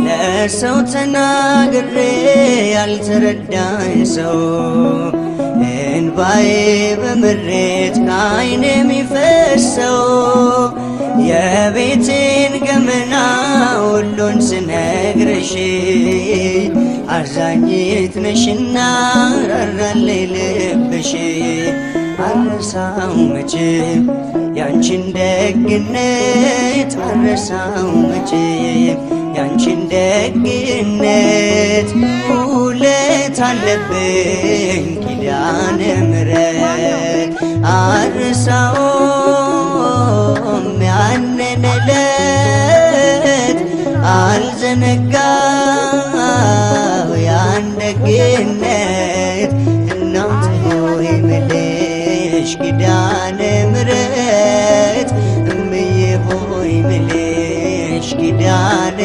ለሰው ተናግሬ ያልተረዳኝ ሰው እንባዬ በምሬት ከዓይኔ የሚፈሰው የቤቴን ገመና ሁሉን ስነግርሽ አዛኝት ነሽና ራራልኝ ልብሽ አልረሳው መቼም ያንቺን ደግነት አልረሳው መቼም ያንቺን ደግነት ውለታ አለብኝ ኪዳነ ምሕረት አልረሳውም ያንን ዕለት አልዘነጋው ያን ደግነት እናት ሆይ ምልሽ ኪዳነ ምሕረት እምዬ ሆይ ምልሽ ኪዳነ